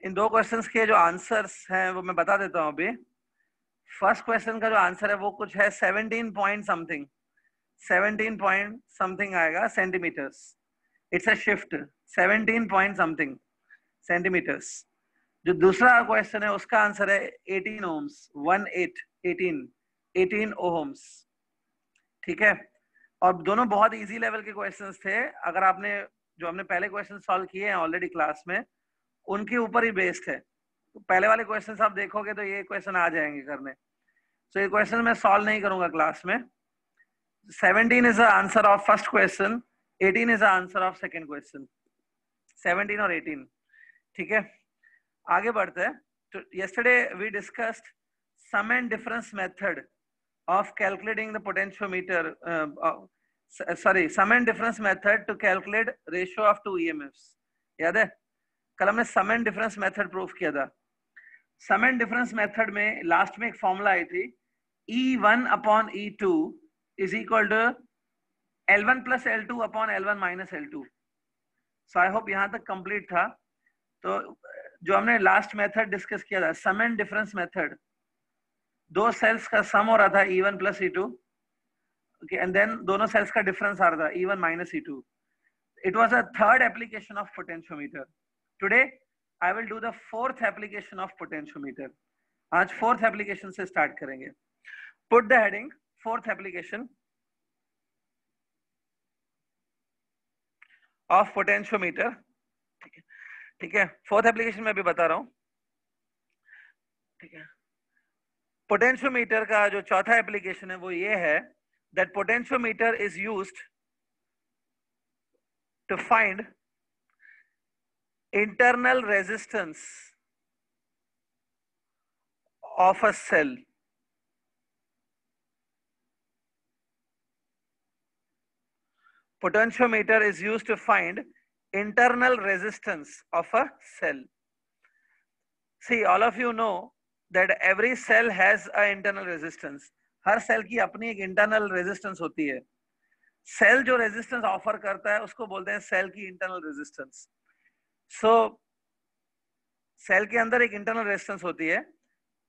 इन दो क्वेश्चंस के जो आंसर्स हैं वो मैं बता देता हूं अभी। फर्स्ट क्वेश्चन का जो आंसर है वो कुछ है 17 पॉइंट समथिंग, 17 पॉइंट समथिंग आएगा centimetres. It's a shift 17 point something centimetres. जो दूसरा क्वेश्चन है उसका आंसर है 18 ओम्स, 18 ओम्स। ठीक है, और दोनों बहुत इजी लेवल के क्वेश्चंस थे। अगर आपने जो हमने पहले क्वेश्चन सॉल्व किए हैं ऑलरेडी क्लास में, उनके ऊपर ही बेस्ड है। तो पहले वाले क्वेश्चंस आप देखोगे तो ये क्वेश्चन आ जाएंगे करने। तो ये क्वेश्चन मैं सॉल्व नहीं करूंगा क्लास में। 17 is the answer of first question, 18 is the answer of second question. 17 और 18। ठीक है, आगे बढ़ते हैं। तो yesterday we discussed sum and difference method of calculating the potentiometer, sum and difference method to calculate ratio of two EMFs। याद है, कल हमने sum and difference method proof किया था। सम एंड डिफरेंस मेथड में लास्ट में एक formula आई थी, E1 upon E2 is equal to L1 plus L2 upon L1 minus L2। So I hope यहां तक कंप्लीट था। तो जो हमने लास्ट मेथड डिस्कस किया था, सम एंड डिफरेंस मेथड, दो सेल्स का सम हो रहा था E1 plus E2, okay, and then दोनों सेल्स का डिफरेंस आ रहा था E1 minus E2। It was a third application of potentiometer. Today I will do the fourth application of potentiometer. आज fourth application से start करेंगे। Put the heading fourth application of potentiometer। ठीक है, fourth application मैं अभी बता रहा हूँ। ठीक है, पोटेंशियोमीटर का जो चौथा एप्लीकेशन है वो ये है, that potentiometer is used to find internal resistance of a cell। Potentiometer is used to find internal resistance of a cell। See, all of you know that every cell has a internal resistance। हर cell की अपनी एक internal resistance होती है। Cell जो resistance offer करता है उसको बोलते हैं सेल की इंटरनल रेजिस्टेंस। सो सेल के अंदर एक इंटरनल रेजिस्टेंस होती है,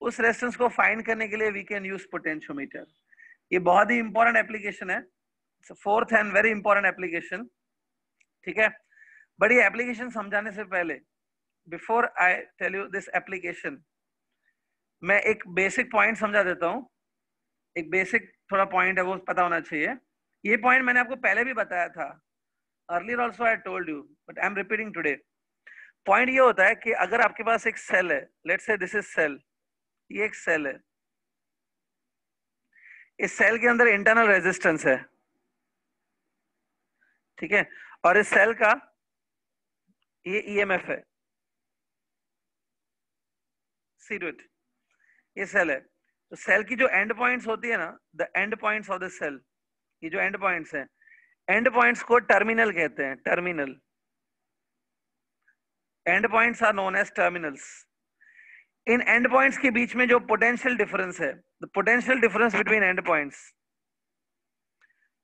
उस रेजिस्टेंस को फाइंड करने के लिए वी कैन यूज पोटेंशियोमीटर। ये बहुत ही इंपॉर्टेंट एप्लीकेशन है, fourth and very important application. ठीक है, बट ये एप्लीकेशन समझाने से पहले, before I tell you this application, मैं एक बेसिक पॉइंट समझा देता हूँ। एक बेसिक थोड़ा पॉइंट है वो पता होना चाहिए। ये पॉइंट मैंने आपको पहले भी बताया था, earlier also I told you, but I am repeating today. Point ये होता है कि अगर आपके पास एक सेल है, let's say this is cell, ये एक सेल है, इस सेल के अंदर इंटरनल रेजिस्टेंस है। ठीक है, और इस सेल का ये ईएमएफ है, सी टू इट, ये सेल है। तो सेल की जो एंड पॉइंट्स होती है ना, the end points of the cell, ये जो एंड पॉइंट्स हैं, एंड पॉइंट्स को टर्मिनल कहते हैं, terminal. End points are known as terminals. इन एंड पॉइंट्स के बीच में जो पोटेंशियल डिफरेंस है, the potential difference between end points,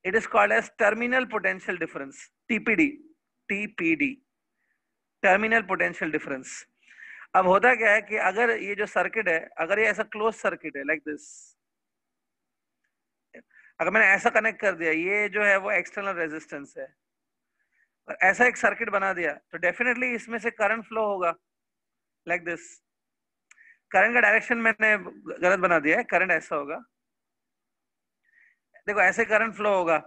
it is called as terminal potential difference, TPD, TPD, terminal potential difference. अब होता क्या है कि अगर ये जो सर्किट है, अगर ये ऐसा क्लोज सर्किट है लाइक दिस, अगर मैंने ऐसा कनेक्ट कर दिया, ये जो है वो एक्सटर्नल रेजिस्टेंस है, और ऐसा एक सर्किट बना दिया, तो डेफिनेटली इसमें से करंट फ्लो होगा लाइक दिस। करंट का डायरेक्शन मैंने गलत बना दिया है, करंट ऐसा होगा, देखो ऐसे करंट फ्लो होगा।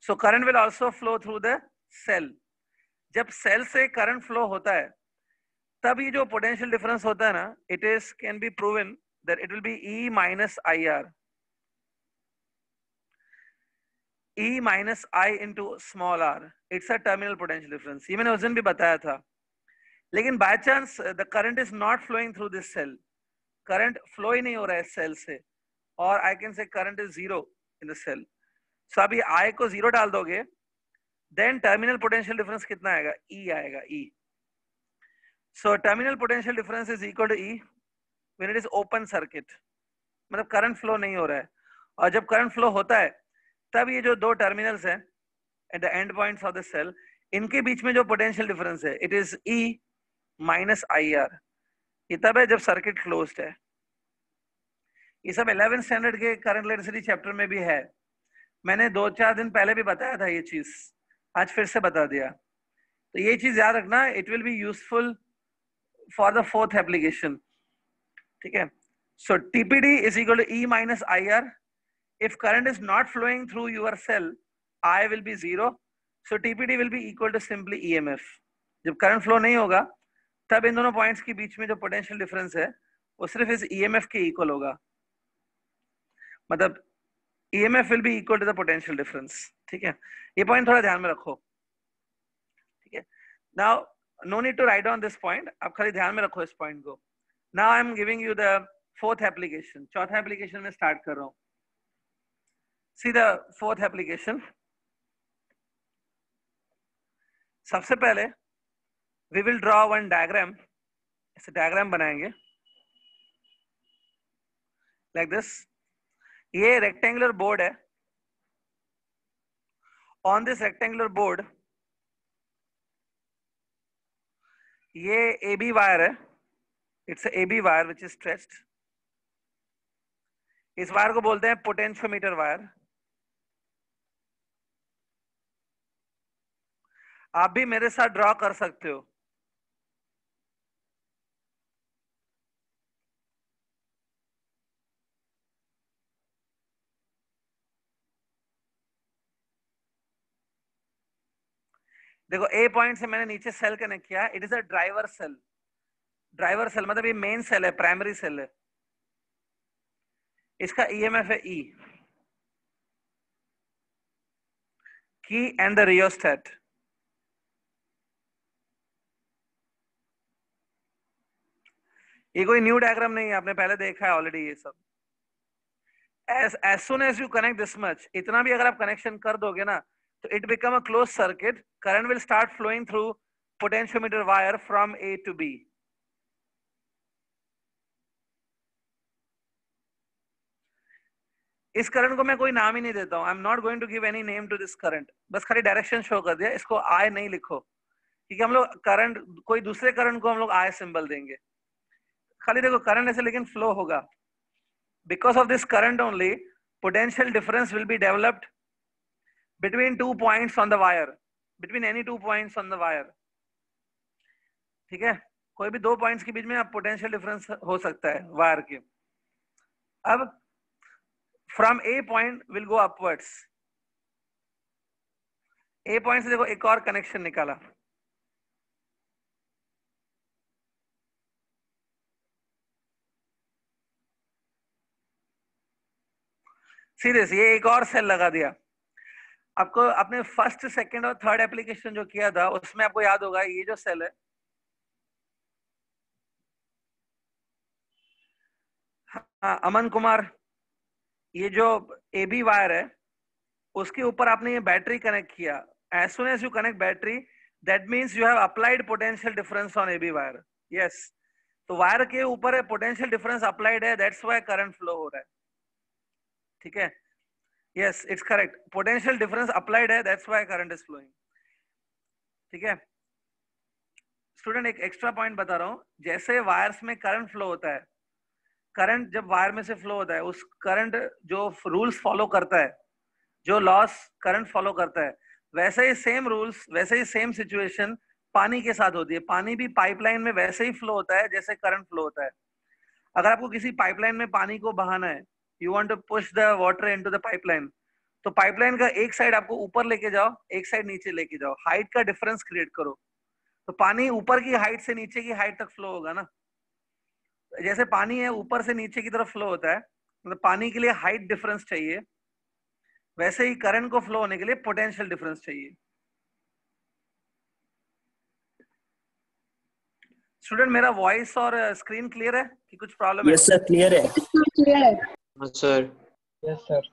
So current will also flow through the cell. जब सेल से करंट फ्लो होता है तब ये जो पोटेंशियल डिफरेंस होता है ना, it is can be proven that it will be E minus I R, E minus I into small r. It's a terminal potential difference. ये मैंने उस दिन भी बताया था। लेकिन by chance the current is not flowing through this cell, current flow ही नहीं हो रहा है सेल से, और I can say current is zero in the cell. So अभी आई को जीरो डाल दोगे, देन टर्मिनल पोटेंशियल डिफरेंस कितना आएगा? E आएगा, E। So terminal potential difference is equal to E when it is open circuit, मतलब current flow नहीं हो रहा है। और जब करंट फ्लो होता है तब ये जो दो टर्मिनल्स हैं at the end points of the cell, इनके बीच में जो पोटेंशियल डिफरेंस है, it is E minus I R. ये तब है जब सर्किट क्लोज्ड है। ये सब 11th स्टैंडर्ड के करंट इलेक्ट्रिसिटी चैप्टर में भी है। मैंने 2-4 दिन पहले भी बताया था ये चीज, आज फिर से बता दिया। तो ये चीज याद रखना, it will be useful for the fourth application. ठीक है, so TPD is equal to E minus I R. If current is not flowing through your cell, I will be 0, so TPD will be equal to simply EMF. जब current flow नहीं होगा तब इन दोनों points के बीच में जो potential difference है वो सिर्फ इस ईएमएफ के इक्वल होगा, मतलब EMF will be equal to the potential difference। ठीक है, ये पॉइंट थोड़ा ध्यान में रखो। ठीक है, now no need to write down this point, आप खाली ध्यान में रखो इस पॉइंट को। Now I am giving you the fourth application, चौथा एप्लीकेशन में स्टार्ट कर रहा हूँ। See the fourth application। सबसे पहले we will draw one diagram, ऐसे डायग्राम बनाएंगे like this। ये रेक्टेंगुलर बोर्ड है। ऑन दिस रेक्टेंगुलर बोर्ड ये AB वायर है, it's AB wire which is stretched. इस वायर को बोलते हैं पोटेंशियोमीटर वायर। आप भी मेरे साथ ड्रॉ कर सकते हो। देखो ए पॉइंट से मैंने नीचे सेल कनेक्ट किया, it is a driver cell. Driver cell मतलब ये मेन सेल है, प्राइमरी सेल है। इसका ईएमएफ है ई, की एंड द रियोस्टेट। ये कोई न्यू डायग्राम नहीं है, आपने पहले देखा है ऑलरेडी ये सब। as soon as you connect this much, इतना भी अगर आप कनेक्शन कर दोगे ना तो it become a closed circuit, current will start flowing through potentiometer wire from A to B। इस करंट को मैं कोई नाम ही नहीं देता हूं, I am not going to give any name to this current, बस खाली डायरेक्शन शो कर दिया। इसको आई नहीं लिखो क्योंकि हम लोग करंट, कोई दूसरे करंट को हम लोग आई सिंबल देंगे। खाली देखो करंट ऐसे लेकिन फ्लो होगा। Because of this current only potential difference will be developed between 2 points on the wire, between any 2 points on the wire। ठीक है, कोई भी 2 पॉइंट्स के बीच में आप पोटेंशियल डिफरेंस हो सकता है वायर के। अब from A point will go upwards. A point से देखो एक और कनेक्शन निकाला। सीरियस, ये एक और सेल लगा दिया। आपको अपने फर्स्ट, सेकंड और थर्ड एप्लीकेशन जो किया था उसमें आपको याद होगा ये जो सेल है, हाँ अमन कुमार, ये जो AB वायर है उसके ऊपर आपने ये बैटरी कनेक्ट किया। As soon as you connect battery, that means you have applied potential difference on AB wire. Yes, तो वायर के ऊपर पोटेंशियल डिफरेंस अप्लाइड है, दैट्स व्हाई करंट फ्लो हो रहा है। ठीक है, yes it's correct, potential difference applied है, that's why current is flowing. ठीक है स्टूडेंट, एक एक्स्ट्रा पॉइंट बता रहा हूं, जैसे वायर्स में करंट फ्लो होता है, करंट जब वायर में से फ्लो होता है उस करंट जो रूल्स फॉलो करता है, जो लॉस करंट फॉलो करता है, वैसे ही सेम रूल्स, वैसे ही सेम सिचुएशन पानी के साथ होती है। पानी भी पाइपलाइन में वैसे ही फ्लो होता है जैसे करंट फ्लो होता है। अगर आपको किसी पाइपलाइन में पानी को बहाना है, you want to push the water into the pipeline, तो पाइपलाइन का एक साइड आपको ऊपर लेके जाओ, एक साइड नीचे लेके जाओ, हाइट का डिफरेंस क्रिएट करो, तो पानी ऊपर की हाइट से नीचे की हाइट तक फ्लो होगा ना। जैसे पानी है ऊपर से नीचे की तरफ फ्लो होता है, मतलब पानी के लिए हाइट डिफरेंस चाहिए, वैसे ही करंट को फ्लो होने के लिए पोटेंशियल डिफरेंस चाहिए। स्टूडेंट, मेरा वॉइस और स्क्रीन क्लियर है कि कुछ प्रॉब्लम है? यस सर, क्लियर है। Sir yes sir.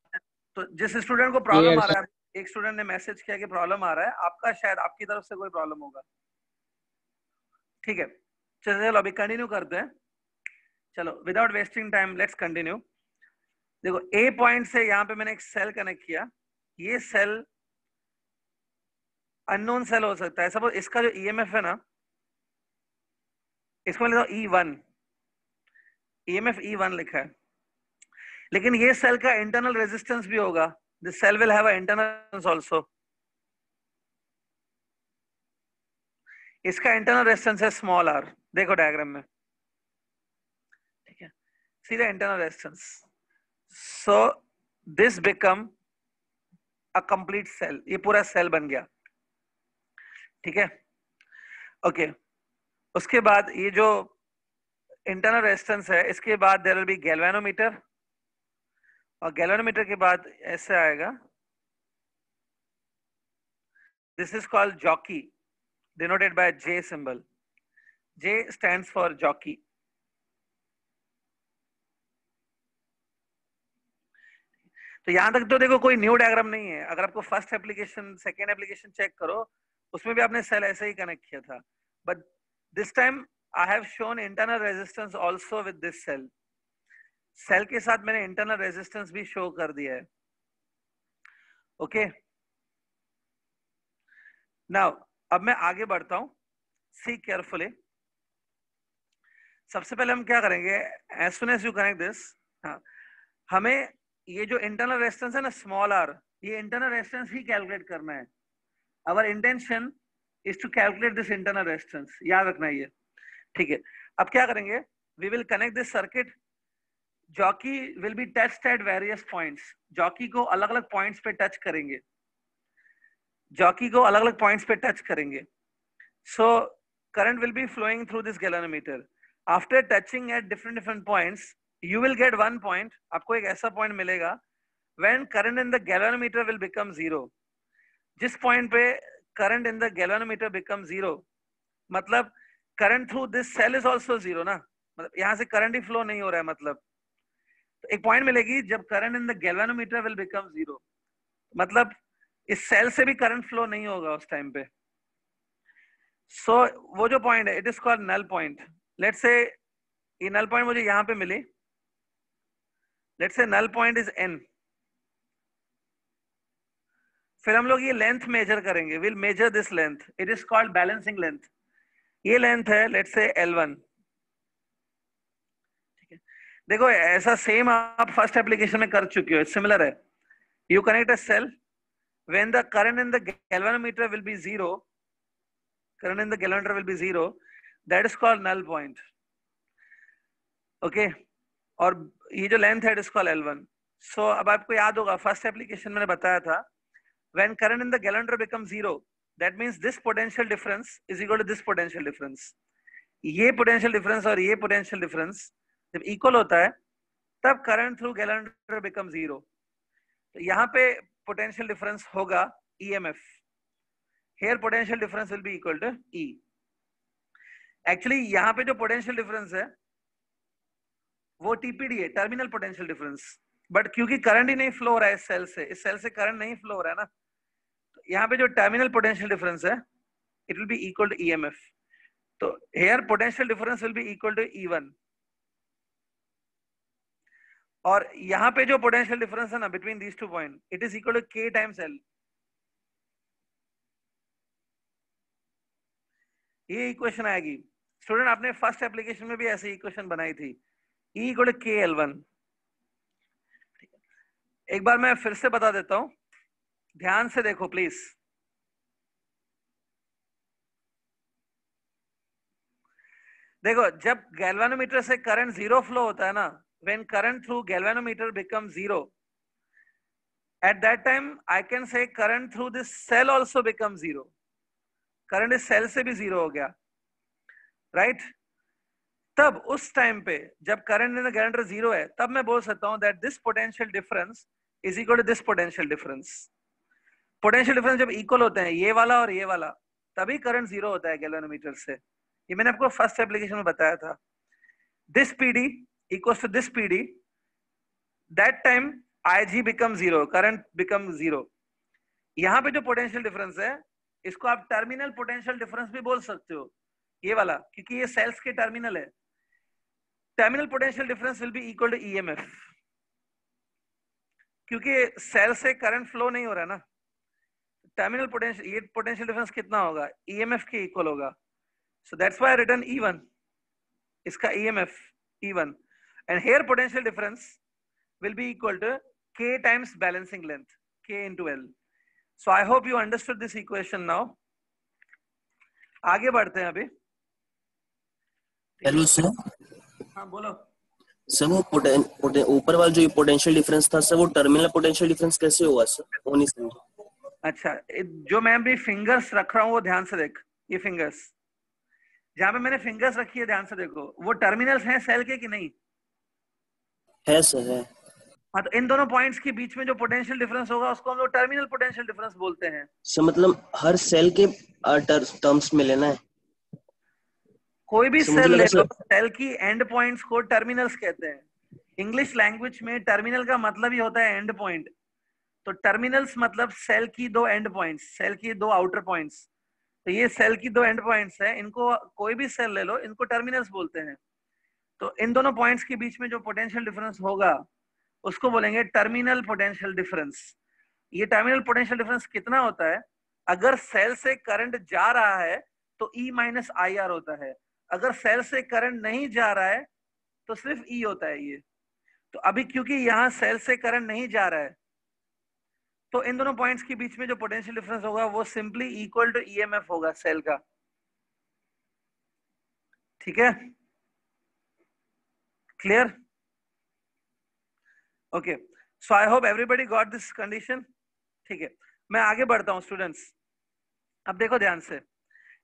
तो जिस स्टूडेंट को प्रॉब्लम आ रहा है, एक स्टूडेंट ने मैसेज किया कि प्रॉब्लम आ रहा है, आपका शायद आपकी तरफ से कोई प्रॉब्लम होगा। ठीक है चलो अभी कंटिन्यू करते हैं। चलो without wasting time let's continue. देखो ए पॉइंट से यहाँ पे मैंने एक सेल कनेक्ट किया, ये सेल अननोन सेल हो सकता है। सपोज इसका जो ईएमएफ है ना, इसको मैं लेता हूं E1, EMF E1 लिखा है, लेकिन ये सेल का इंटरनल रेजिस्टेंस भी होगा. This cell will have a internal also. इसका इंटरनल रेजिस्टेंस है स्मॉल r. देखो डायग्राम में, ठीक है. See the internal resistance. So this become a complete cell. ये पूरा सेल बन गया, ठीक है. ओके, उसके बाद ये जो इंटरनल रेजिस्टेंस है, इसके बाद देयर विल बी गैल्वेनोमीटर, और गैल्वेनोमीटर के बाद ऐसे आएगा. This is called jockey, denoted by J symbol. J stands for jockey. तो यहां तक तो देखो कोई न्यू डायग्राम नहीं है. अगर आपको first application, second application check करो, उसमें भी आपने सेल ऐसे ही कनेक्ट किया था. But this time I have shown internal resistance also with this cell. Cell के साथ मैंने इंटरनल रेजिस्टेंस भी शो कर दिया है. ओके, नाउ अब मैं आगे बढ़ता हूं. See carefully. सबसे पहले हम क्या करेंगे, as soon as you connect this, हमें ये जो इंटरनल रेजिस्टेंस है ना स्मॉल r, ये इंटरनल रेजिस्टेंस ही कैलकुलेट करना है. Our intention is to calculate this internal resistance. याद रखना ये, ठीक है. अब क्या करेंगे, we will connect this circuit. Jockey will be touched at various points. Jockey को अलग अलग पॉइंट्स पे टच करेंगे. जॉकी को अलग अलग पॉइंट्स पे टच करेंगे. So current will be flowing through this galvanometer. After touching at different points, you will get one point. आपको एक ऐसा पॉइंट मिलेगा when current in the galvanometer will become zero. जिस पॉइंट पे current in the galvanometer become zero, मतलब current through this cell is also zero ना, मतलब यहाँ से current ही flow नहीं हो रहा है. मतलब तो एक पॉइंट मिलेगी जब current in the galvanometer will become zero, मतलब इस सेल से भी करंट फ्लो नहीं होगा उस टाइम पे. सो वो जो पॉइंट है, it is called null point. Let's say ये नल पॉइंट मुझे यहाँ पे मिली. Let's say null point is n. फिर हम लोग ये लेंथ मेजर करेंगे. Will measure this length. It is called balancing length. ये लेंथ है लेट्स से L1. ठीक है, देखो ऐसा सेम आप फर्स्ट एप्लीकेशन में कर चुके हो, सिमिलर है. You connect a cell. When the current in the galvanometer will be zero, current in the galvanometer will be zero, that is called null point. Okay, और ये जो लेंथ है, it is called L1. So अब आपको याद होगा first application मैंने बताया था, when current in the galvanometer becomes zero, that means this potential difference is equal to this potential difference. ये potential difference और ये potential difference जब equal होता है, तब current through galvanometer becomes zero. तो यहाँ पे potential difference होगा EMF. Here potential difference will be equal to E. Actually यहाँ पे जो potential difference है वो TPD है, terminal potential difference. But क्योंकि current ही नहीं flow हो रहा है इस सेल से current नहीं flow हो रहा है ना, तो यहाँ पे जो terminal potential difference है, it will be equal to EMF. तो here potential difference will be equal to E1. और यहाँ पे जो potential difference है ना between these two points, it is equal to K times L. ये इक्वेशन आएगी. स्टूडेंट आपने फर्स्ट एप्लीकेशन में भी ऐसी इक्वेशन बनाई थी, E इक्वल टू KL1. एक बार मैं फिर से बता देता हूं, ध्यान से देखो प्लीज. देखो जब गैल्वेनोमीटर से करंट जीरो फ्लो होता है ना, when current through galvanometer become zero, at that time I can say current through this cell also become zero. Current इस सेल से भी जीरो हो गया, राइट? तब उस टाइम पे जब current in the galvanometer zero है, तब मैं बोल सकता हूं that this potential difference is equal to this potential difference. Potential difference जब इक्वल होते हैं, ये वाला और ये वाला, तभी करंट जीरो होता है गैल्वेनोमीटर से. ये मैंने आपको फर्स्ट एप्लीकेशन में बताया था. This PD equals to this PD, that time IG become zero, current become zero. यहाँ पे जो पोटेंशियल डिफरेंस है, इसको आप टर्मिनल पोटेंशियल डिफरेंस भी बोल सकते हो, ये वाला, क्योंकि ये सेल्स के टर्मिनल है. Terminal potential difference will be equal to EMF, क्योंकि सेल से करंट फ्लो नहीं हो रहा ना. टर्मिनल पोटेंशियल, ये पोटेंशियल डिफरेंस कितना होगा, EMF के इक्वल होगा. So that's why I written E1. इसका EMF E1. and here potential difference will be equal to K times balancing length, K into L. So I hope you understood this equation now. आगे बढ़ते हैं अभी. Hello sir. हाँ बोलो. Sir वो ऊपर वाला जो पोटेंशियल डिफरेंस था सर, वो टर्मिनल पोटेंशियल डिफरेंस कैसे होगा सर, वो नहीं समझा. अच्छा, जो मैं अभी फिंगर्स रख रहा हूँ वो ध्यान से देख. ये फिंगर्स जहां पे मैंने फिंगर्स रखी है ध्यान से देखो, वो टर्मिनल्स हैं सेल के कि नहीं है सर? है. हाँ, तो इन दोनों पॉइंट्स के बीच में जो पोटेंशियल डिफरेंस होगा उसको हम लोग टर्मिनल पोटेंशियल डिफरेंस बोलते हैं. सर मतलब हर सेल के टर्म्स में लेना है. कोई भी सर मुझे सेल लगा ले लो, सर सेल की एंड पॉइंट्स को टर्मिनल्स कहते हैं. इंग्लिश लैंग्वेज में टर्मिनल का मतलब ही होता है एंड पॉइंट. तो टर्मिनल्स मतलब सेल की दो एंड पॉइंट्स, सेल की दो आउटर पॉइंट्स. तो ये सेल की दो एंड पॉइंट्स है, इनको कोई भी सेल ले लो, इनको टर्मिनल्स बोलते हैं. तो इन दोनों पॉइंट्स के बीच में जो पोटेंशियल डिफरेंस होगा उसको बोलेंगे टर्मिनल पोटेंशियल डिफरेंस. ये टर्मिनल पोटेंशियल डिफरेंस कितना होता है? अगर सेल से करंट जा रहा है तो E माइनस आई आर होता है. अगर सेल से करंट नहीं जा रहा है तो सिर्फ E होता है ये. तो अभी क्योंकि यहां सेल से करंट नहीं जा रहा है, तो इन दोनों पॉइंट्स के बीच में जो पोटेंशियल डिफरेंस होगा वो सिंपली इक्वल टू ईएमएफ होगा सेल का. ठीक है, clear? Okay, so I hope everybody got this condition. ठीक है, मैं आगे बढ़ता हूं स्टूडेंट्स. अब देखो ध्यान से,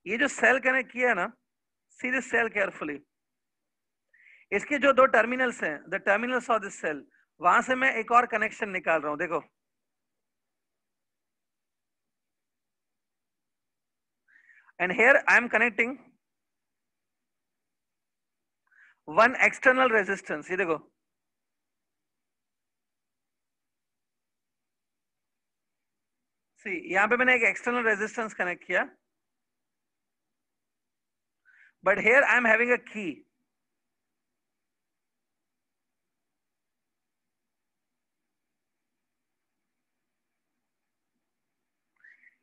ये जो सेल कनेक्ट किया है ना, सी दिस सेल केयरफुली. इसके जो दो टर्मिनल्स हैं, the terminals of this cell, वहां से मैं एक और कनेक्शन निकाल रहा हूं. देखो, and here I am connecting one external resistance. ये देखो, see यहाँ पे मैंने एक external resistance कनेक्ट किया, but here I am having a key.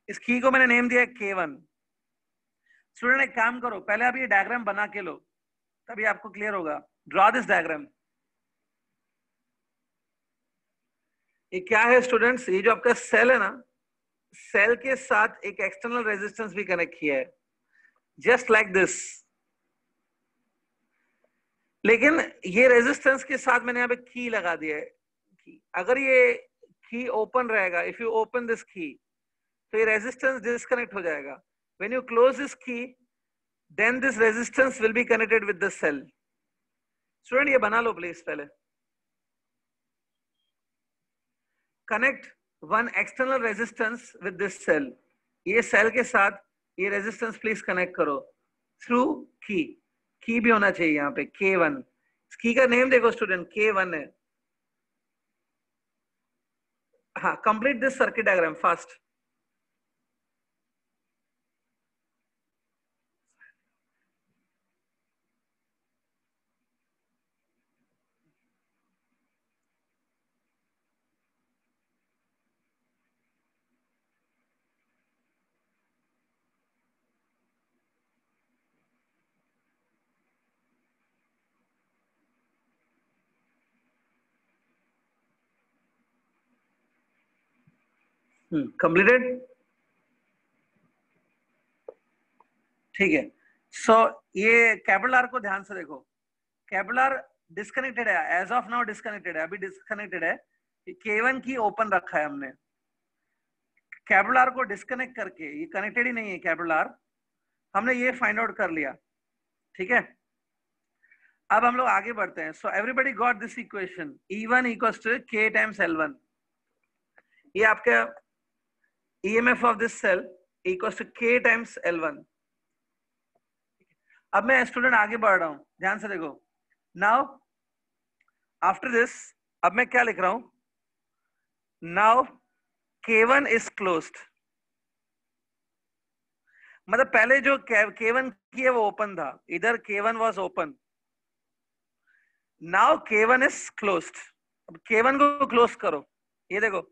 इस की को मैंने नेम दिया है K1. स्टूडेंट एक काम करो, पहले आप ये डायग्राम बना के लो, तभी आपको क्लियर होगा. Draw this diagram. ये क्या है स्टूडेंट्स? ये जो आपका सेल है ना, सेल के साथ एक एक्सटर्नल रेजिस्टेंस भी कनेक्ट किया है, जस्ट लाइक दिस. लेकिन ये रेजिस्टेंस के साथ मैंने यहाँ पे की लगा दिया है. अगर ये की ओपन रहेगा, इफ यू ओपन दिस की, तो ये रेजिस्टेंस डिस्कनेक्ट हो जाएगा. When you close this key, then this resistance will be connected with the cell. Student ये बना लो प्लीज पहले. Connect one external resistance with this cell. ये सेल के साथ ये रेजिस्टेंस प्लीज कनेक्ट करो थ्रू की. की भी होना चाहिए यहाँ पे K1. की का नेम देखो स्टूडेंट, K1 है. हाँ, complete this circuit diagram fast. Completed. ठीक है, सो ये कैपिटल आर को ध्यान से देखो. कैपिटल आर डिस्कनेक्टेड है, एज ऑफ नाउ डिस्कनेक्टेड है, अभी डिस्कनेक्टेड है. K1 की ओपन रखा है हमने. कैपिटल आर को डिस्कनेक्ट करके, ये कनेक्टेड ही नहीं है कैपिटल आर, हमने ये फाइंड आउट कर लिया. ठीक है, अब हम लोग आगे बढ़ते हैं. So everybody got this equation, E1 equals to K times L1. ये आपका EMF of this cell equals to K times L1. अब मैं स्टूडेंट आगे बढ़ रहा हूं, ध्यान से देखो. नाउ आफ्टर दिस, अब मैं क्या लिख रहा हूं? Now K1 is closed. मतलब पहले जो K1 की है वो ओपन था, इधर K1 was open. Now K1 is closed. अब K1 को क्लोज करो. ये देखो,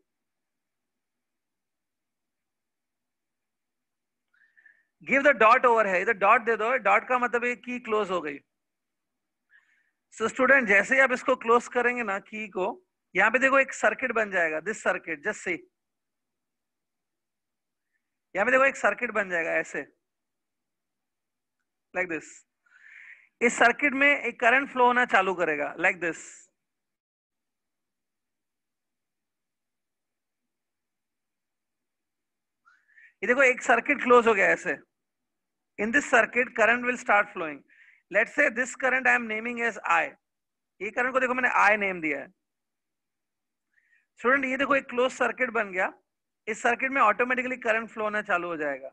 गिव द डॉट ओवर है, इधर डॉट दे दो. डॉट का मतलब है की क्लोज हो गई. सो स्टूडेंट जैसे ही आप इसको क्लोज करेंगे ना की को, यहाँ पे देखो एक सर्किट बन जाएगा, दिस सर्किट जस्ट सी, यहाँ पे देखो एक सर्किट बन जाएगा ऐसे, लाइक दिस। इस सर्किट में एक करंट फ्लो होना चालू करेगा लाइक दिस। ये देखो एक सर्किट क्लोज हो गया ऐसे। In this circuit current will start flowing. Let's say this current I am naming as I. ये करंट को देखो मैंने आई नेम दिया है। स्टूडेंट ये देखो एक क्लोज सर्किट बन गया। इस सर्किट में ऑटोमेटिकली करंट फ्लो होना चालू हो जाएगा।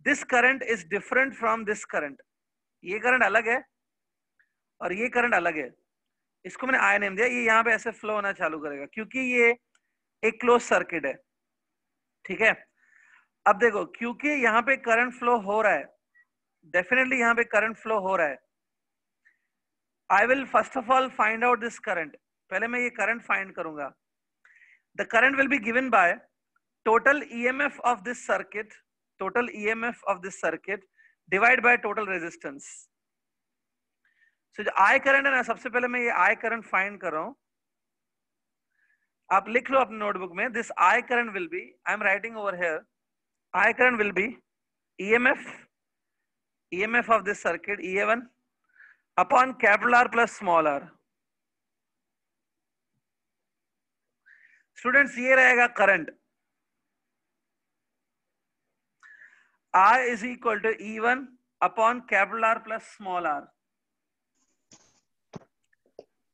This current is different from this current. ये करंट अलग है और ये करंट अलग है। इसको मैंने आई नेम दिया। ये यहाँ पे ऐसे फ्लो होना चालू करेगा क्योंकि ये एक क्लोज सर्किट है, ठीक है। अब देखो क्योंकि यहाँ पे करंट फ्लो हो रहा है, डेफिनेटली यहाँ पे करंट फ्लो हो रहा है। I will first of all find out this current. पहले मैं ये करंट फाइंड करूंगा। The current will be given by total EMF of this circuit, total EMF of this circuit divide by total resistance. So जो I current है ना, सबसे पहले मैं ये आई करंट फाइंड कर रहा हूं। आप लिख लो अपने नोटबुक में, this I current will be, I am writing over here, I current will B EMF of this circuit EA1 upon capital R plus small r. Students ये रहेगा current. I is equal to E1 upon capital R plus small r.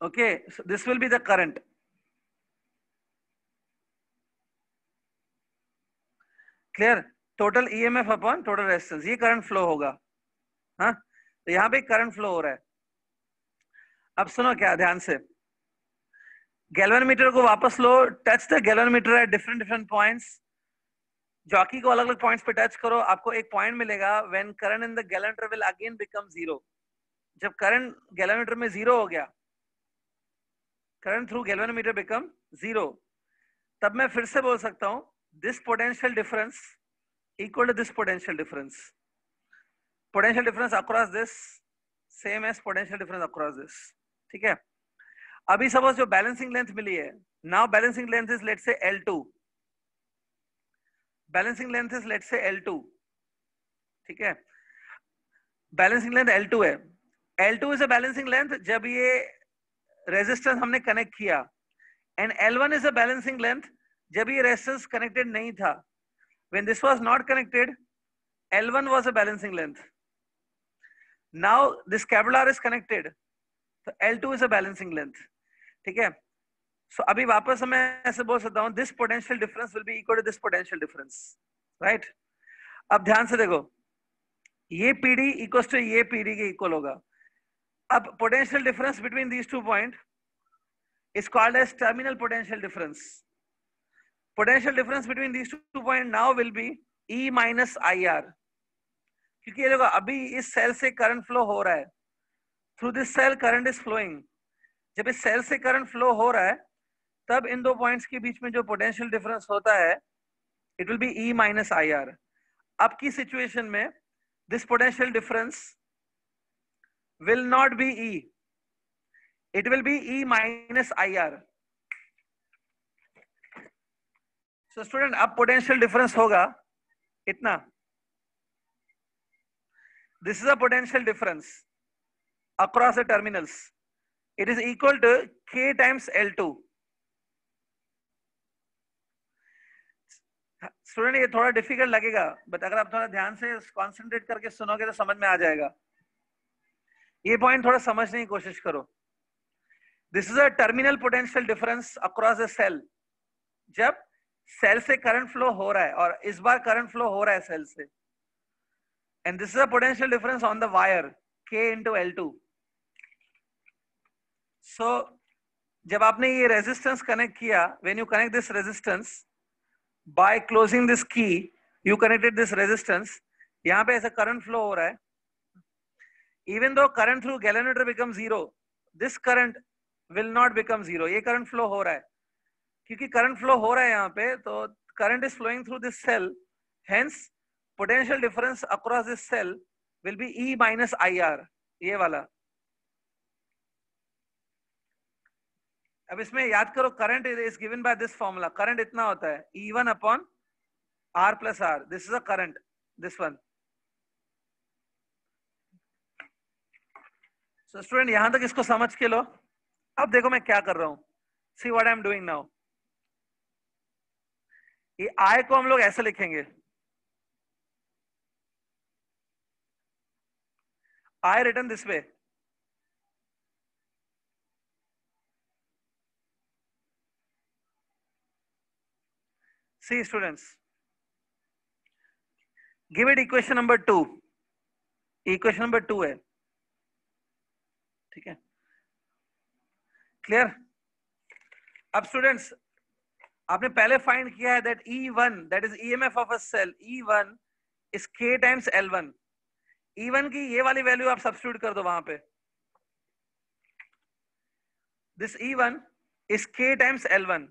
Okay, so this will be the current. Clear? Total EMF upon total resistance, ये current flow होगा। हाँ, तो यहाँ पे current flow हो रहा है। अब सुनो क्या ध्यान से, गैल्वेनोमीटर को वापस लो, touch the galvanometer at different different points. Jockey को अलग अलग पॉइंट्स पे टच करो, आपको एक पॉइंट मिलेगा when current in the galvanometer will again become zero. जब करंट गैल्वेनोमीटर में जीरो हो गया, current through galvanometer become zero, तब मैं फिर से बोल सकता हूं this potential difference equal to this potential difference. Potential difference across this same as potential difference across this, ठीक है। अभी सपोज जो बैलेंसिंग लेंथ मिली है, now balancing length is let's say L2, balancing length is let's say L2, ठीक है। Balancing length L2 है। L2 is a balancing length जब ये रेजिस्टेंस हमने कनेक्ट किया, and L1 is a balancing length जब ये रेजिस्टेंस कनेक्टेड नहीं था। When this was not connected, L1 was a balancing length. Now this capital R is connected, so L2 is a balancing length, ठीक है। So अभी वापस मैं ऐसे बोल सकता हूँ this potential difference will be equal to this potential difference, right? अब ध्यान से देखो, ये PD equals to ये PD के इक्वल होगा। अब potential difference between these two points is called as terminal potential difference. Potential difference between these two points now will be E minus IR, क्योंकि ये देखो अभी इस सेल से करंट फ्लो हो रहा है, through this cell current is flowing. जब इस सेल से करंट फ्लो हो रहा है, तब इन दो पॉइंट्स के बीच में जो पोटेंशियल डिफरेंस होता है, it will be E minus IR। अब की सिचुएशन में this potential difference will not B E, it will be E minus IR। So student अब पोटेंशियल डिफरेंस होगा इतना, this is a potential difference across the terminals. It is equal to K times L2. Student ये थोड़ा difficult लगेगा, but अगर आप थोड़ा ध्यान से कंसंट्रेट करके सुनोगे तो समझ में आ जाएगा। ये पॉइंट थोड़ा समझने की कोशिश करो। This is a terminal potential difference across a cell. जब सेल से करंट फ्लो हो रहा है, और इस बार करंट फ्लो हो रहा है सेल से, and this is a potential difference on the wire K into L2. So जब आपने ये रेजिस्टेंस कनेक्ट किया, when you connect this resistance by closing this key, you connected this resistance, यहाँ पे ऐसा करंट फ्लो हो रहा है। even though current through galvanometer becomes zero, this current will not become zero. ये करंट फ्लो हो रहा है, क्योंकि करंट फ्लो हो रहा है यहाँ पे, तो current is flowing through this cell, hence potential difference across this cell will be E minus IR, ये वाला। अब इसमें याद करो current is given by this formula. Current इतना होता है E1 upon R plus R. This is a current, this one. So student यहां तक इसको समझ के लो. अब देखो मैं क्या कर रहा हूं. See what I am doing now. ये I को हम लोग ऐसे लिखेंगे. I written this way. See students, give it equation number 2. Equation number 2 है. ठीक है, क्लियर. अब स्टूडेंट्स आपने पहले फाइंड किया है that E1 that is EMF of a cell E1 is K times L1. E1 की ये वाली वैल्यू आप सब्स्टिट्यूट कर दो वहां पे. This E1 is K times L1.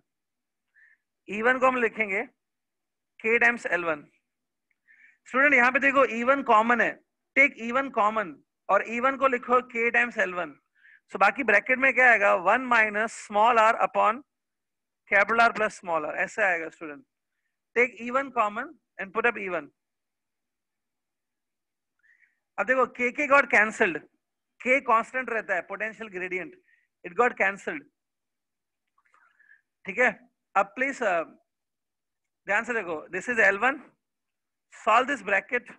E1 को हम लिखेंगे K टाइम्स L1. स्टूडेंट यहां पे देखो E1 कॉमन है. टेक E1 कॉमन और E1 को लिखो K टाइम्स L1. सो बाकी ब्रैकेट में क्या आएगा 1 minus small r upon capital R plus small r. ऐसे आएगा student. Take E1 common and put up E1. अब देखो K got cancelled. K constant रहता है potential gradient. It got cancelled. ठीक है. अब प्लीज ध्यान से देखो. This is L1. Solve this bracket.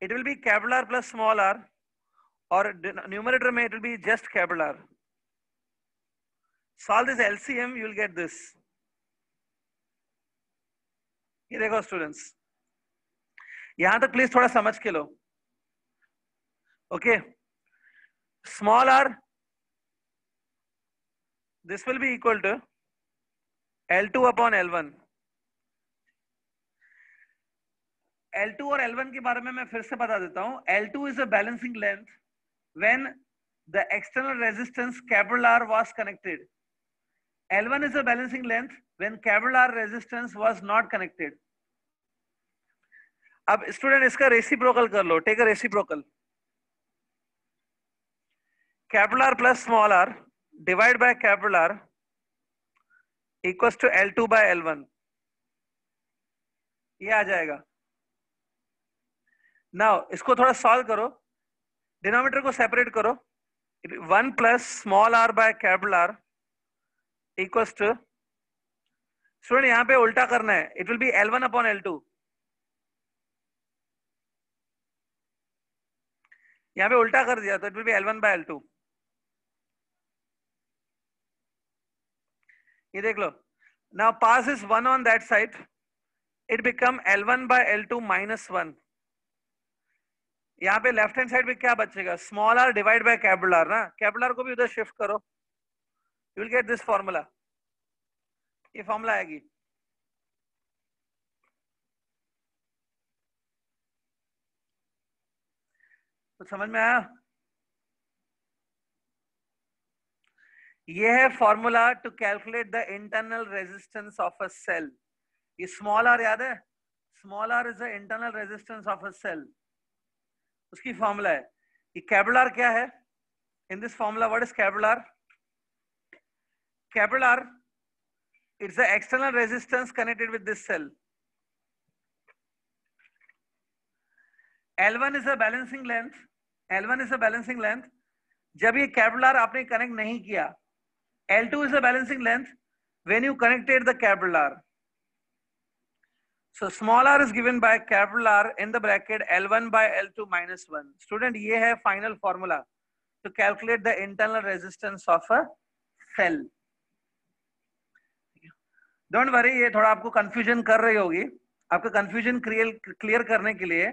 It will be capital R plus small r, or numerator में it will be just capital R. Solve this LCM, you will get this. ये देखो students, यहां तक please थोड़ा समझ के लो. Okay, small r this will be equal to L2 upon L1. L2 और L1 के बारे में मैं फिर से बता देता हूं. L2 is a balancing length when the external resistance capital R was connected. L1 is a balancing length when capital R resistance was not connected. अब स्टूडेंट इसका रेसिप्रोकल कर लो. Take a reciprocal. Capital R plus small r divide by capital R equals to L2 by L1. ये आ जाएगा. Now इसको थोड़ा solve करो. Denominator को सेपरेट करो. 1 plus small r by capital R equals to. Student यहां पे उल्टा करना है. It will be L1 upon L2. यहां पे उल्टा कर दिया तो it will be L1 by L2. ये देख लो. Now pass is 1 on that side. It become L1 by L2 minus 1. यहाँ पे लेफ्ट हैंड साइड पे क्या बचेगा? Small r divide by capital R ना. कैपिटल R को भी उधर शिफ्ट करो. You will get this formula. ये फॉर्मूला आएगी. तो समझ में आया? ये है formula to calculate the internal resistance of a cell. ये स्मॉल r याद है? Small r is the internal resistance of a cell. उसकी फॉर्मूला है. ये कैपिटल R क्या है? In this formula what is capital R? Capital R it's the external resistance connected with this cell. L1 is a balancing length. L1 is a balancing length. जब ये capital R आपने connect नहीं किया. L2 is a balancing length when you connected the capital R. So small r is given by capital R in the bracket L1 by L2 minus 1. Student, ये है final formula to calculate the internal resistance of a cell. Don't worry, ये थोड़ा आपको confusion कर रही होगी. आपका confusion clear करने के लिए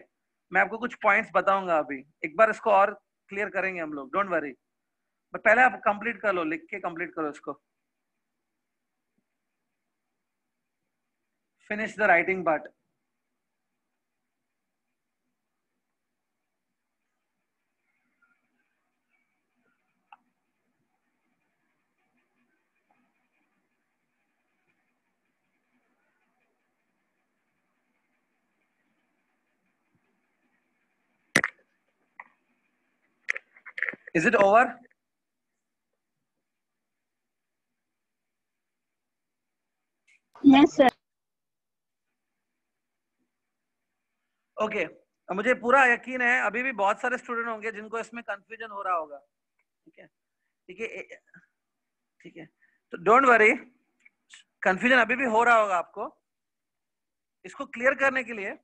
मैं आपको कुछ points बताऊंगा अभी. एक बार इसको और clear करेंगे हम लोग. Don't worry. But पहले आप complete कर लो, लिख के complete करो इसको. Finish the writing part. Is it over? Okay, मुझे पूरा यकीन है अभी भी बहुत सारे स्टूडेंट होंगे जिनको इसमें कंफ्यूजन हो रहा होगा। ठीक है, ठीक है, ठीक है, तो डोंट वरी, कंफ्यूजन अभी भी हो रहा होगा आपको। इसको क्लियर करने के लिए,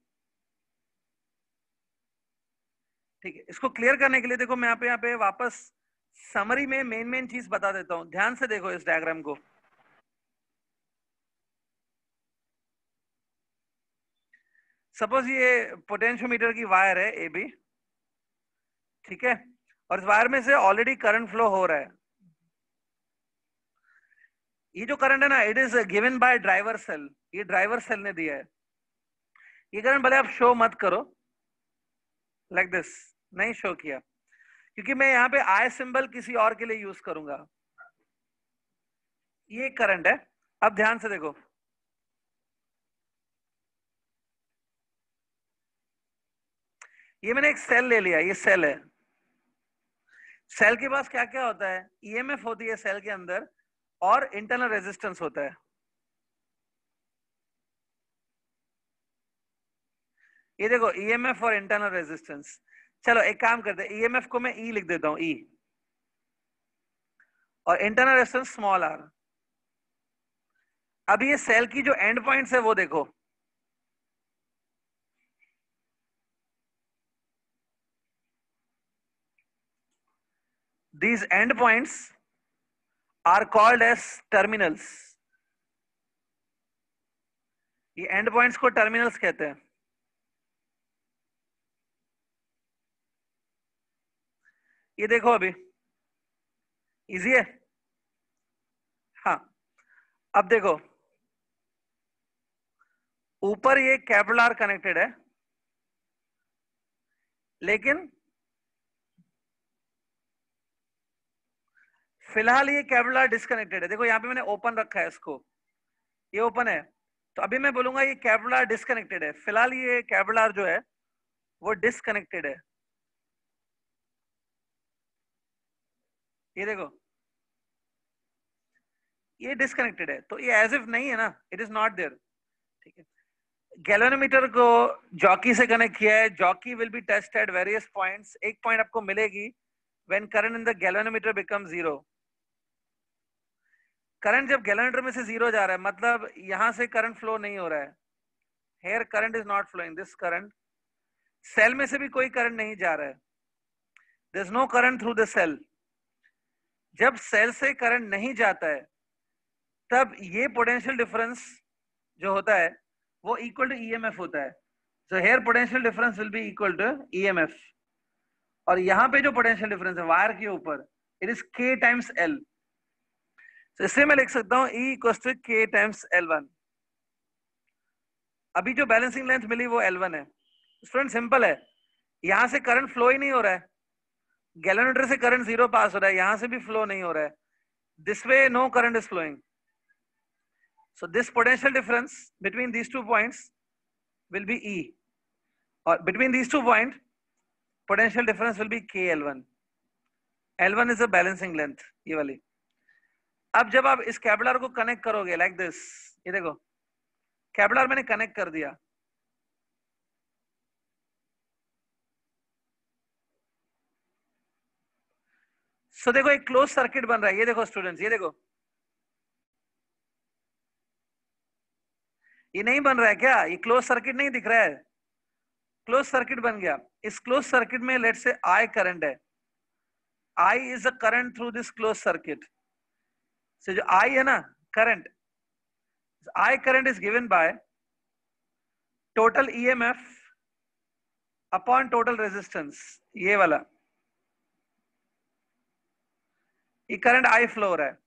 ठीक है, इसको क्लियर करने के लिए देखो मैं यहाँ पे वापस समरी में मेन चीज बता देता हूं। ध्यान से देखो इस डायग्राम को। सपोज ये पोटेंशियोमीटर की वायर है ए बी, ठीक है, और इस वायर में से ऑलरेडी करंट फ्लो हो रहा है। ये जो करंट है ना, it is given by driver cell, ये ड्राइवर सेल ने दिया है। ये करंट भले आप शो मत करो, लाइक दिस नहीं शो किया, क्योंकि मैं यहाँ पे आई सिंबल किसी और के लिए यूज करूंगा। ये करंट है। अब ध्यान से देखो, ये मैंने एक सेल ले लिया, ये सेल है। सेल के पास क्या क्या होता है? ईएमएफ होती है सेल के अंदर, और इंटरनल रेजिस्टेंस होता है। ये देखो ईएमएफ और इंटरनल रेजिस्टेंस। चलो एक काम करते हैं, ईएमएफ को मैं ई लिख देता हूं, ई, और इंटरनल रेजिस्टेंस स्मॉल आर। अब ये सेल की जो एंड पॉइंट्स है वो देखो, these end points are called as terminals। ये एंड पॉइंट्स को टर्मिनल्स कहते हैं। ये देखो अभी इजी है। हाँ, अब देखो ऊपर ये कैपिलर कनेक्टेड है, लेकिन फिलहाल ये कैपिलर डिस्कनेक्टेड है। देखो यहाँ पे मैंने ओपन रखा है इसको, ये ओपन है, तो अभी मैं बोलूंगा ये कैपिलर डिस्कनेक्टेड है। फिलहाल ये कैपिलर जो है वो डिस्कनेक्टेड है। ये देखो ये डिस्कनेक्टेड है, तो ये एज इफ नहीं है ना, इट इज नॉट देयर। ठीक है, गैल्वेनोमीटर को जॉकी से कनेक्ट किया है। Jockey will be test at various points. एक पॉइंट आपको मिलेगी when current in the galvanometer become zero. Current जब गैल्वेनोमीटर में से जीरो जा रहा है, मतलब यहां से करंट फ्लो नहीं हो रहा है। Here current is not flowing, this current, cell में से भी कोई करंट नहीं जा रहा है, there is no current through the cell. जब सेल से करंट नहीं जाता है, तब ये पोटेंशियल डिफरेंस जो होता है वो इक्वल टू ईएमएफ होता है। So here potential difference will be equal to EMF, और यहां पे जो पोटेंशियल डिफरेंस है वायर के ऊपर, इट इज के टाइम्स एल। तो इससे मैं लिख सकता हूं E इक्वल टू के टाइम्स L1। अभी जो बैलेंसिंग लेंथ मिली वो L1 है। स्टूडेंट सिंपल है, यहां से करंट फ्लो ही नहीं हो रहा है, गैल्वेनोमीटर से करंट जीरो पास हो रहा है, यहां से भी फ्लो नहीं हो रहा है, this way no current is flowing. So this potential difference between these 2 points will be E, or between these 2 points potential difference will be KL1। L1 is a balancing length, ये वाली। अब जब आप इस कैपिलर को कनेक्ट करोगे like this, ये देखो कैपिलर मैंने कनेक्ट कर दिया, सो देखो एक क्लोज सर्किट बन रहा है। ये देखो स्टूडेंट्स, ये देखो ये नहीं बन रहा है क्या? ये क्लोज सर्किट नहीं दिख रहा है, क्लोज सर्किट बन गया। इस क्लोज सर्किट में लेट्स से आई करंट है, I is a current through this close circuit. से जो आई है ना current, I current is given by total EMF upon total resistance, ये वाला, ये करंट आई फ्लो हो रहा है।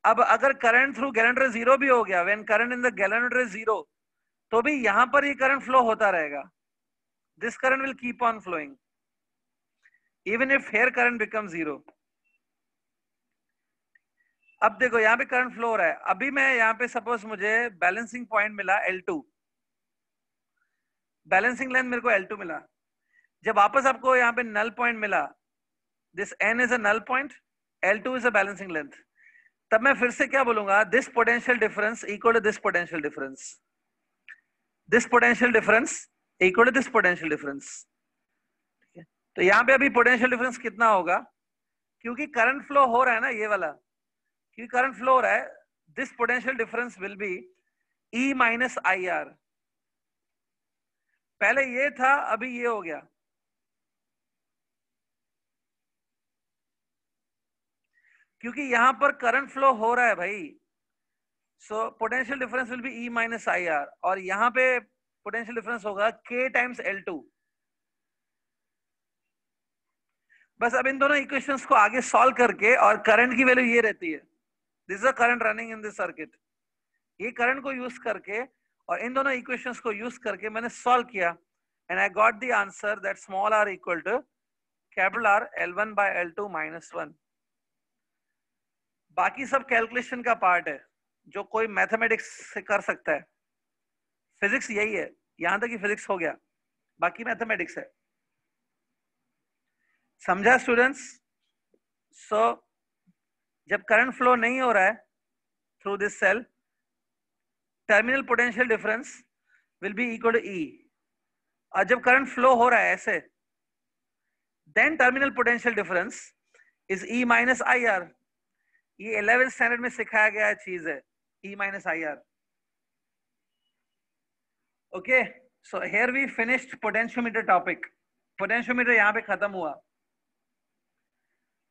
अब अगर करंट थ्रू गैल्वेनोमीटर जीरो भी हो गया, when current in the galvanometer zero, तो भी यहां पर ये करंट फ्लो होता रहेगा। This current will keep on flowing even if here current become zero. अब देखो यहाँ पे करंट फ्लो हो रहा है। अभी मैं यहाँ पे सपोज मुझे बैलेंसिंग पॉइंट मिला L2, बैलेंसिंग लेंथ मेरे को L2 मिला। जब वापस आपको यहाँ पे नल पॉइंट मिला, this N is a null point, L2 is a balancing length, तब मैं फिर से क्या बोलूंगा? This potential difference equal to this potential difference, this potential difference equal to this potential difference. तो यहाँ पे अभी पोटेंशियल डिफरेंस कितना होगा, क्योंकि करंट फ्लो हो रहा है ना, ये वाला, क्योंकि करंट फ्लो हो रहा है, this potential difference will be E minus I are. पहले ये था, अभी ये हो गया, क्योंकि यहां पर करंट फ्लो हो रहा है भाई। So potential difference will be E minus I are, और यहां पे पोटेंशियल डिफरेंस होगा K टाइम्स L2। बस अब इन दोनों इक्वेशंस को आगे सॉल्व करके, और करंट की वैल्यू ये रहती है, this is a current running in this circuit, ये करंट को यूज करके और इन दोनों इक्वेशंस को यूज करके मैंने सॉल्व किया, and I got the answer that small r equal to capital R L1 by L2 minus 1। बाकी सब कैलकुलेशन का पार्ट है जो कोई मैथमेटिक्स से कर सकता है, फिजिक्स यही है, यहां तक कि फिजिक्स हो गया, बाकी मैथमेटिक्स है। समझा स्टूडेंट्स? सो जब करंट फ्लो नहीं हो रहा है through this cell, terminal potential difference will be equal to E, और जब करंट फ्लो हो रहा है ऐसे, then terminal potential difference is E minus I R. ये 11th स्टैंडर्ड में सिखाया गया चीज है, E minus I R. Okay, so here we finished potentiometer topic. Potentiometer यहाँ पे खत्म हुआ,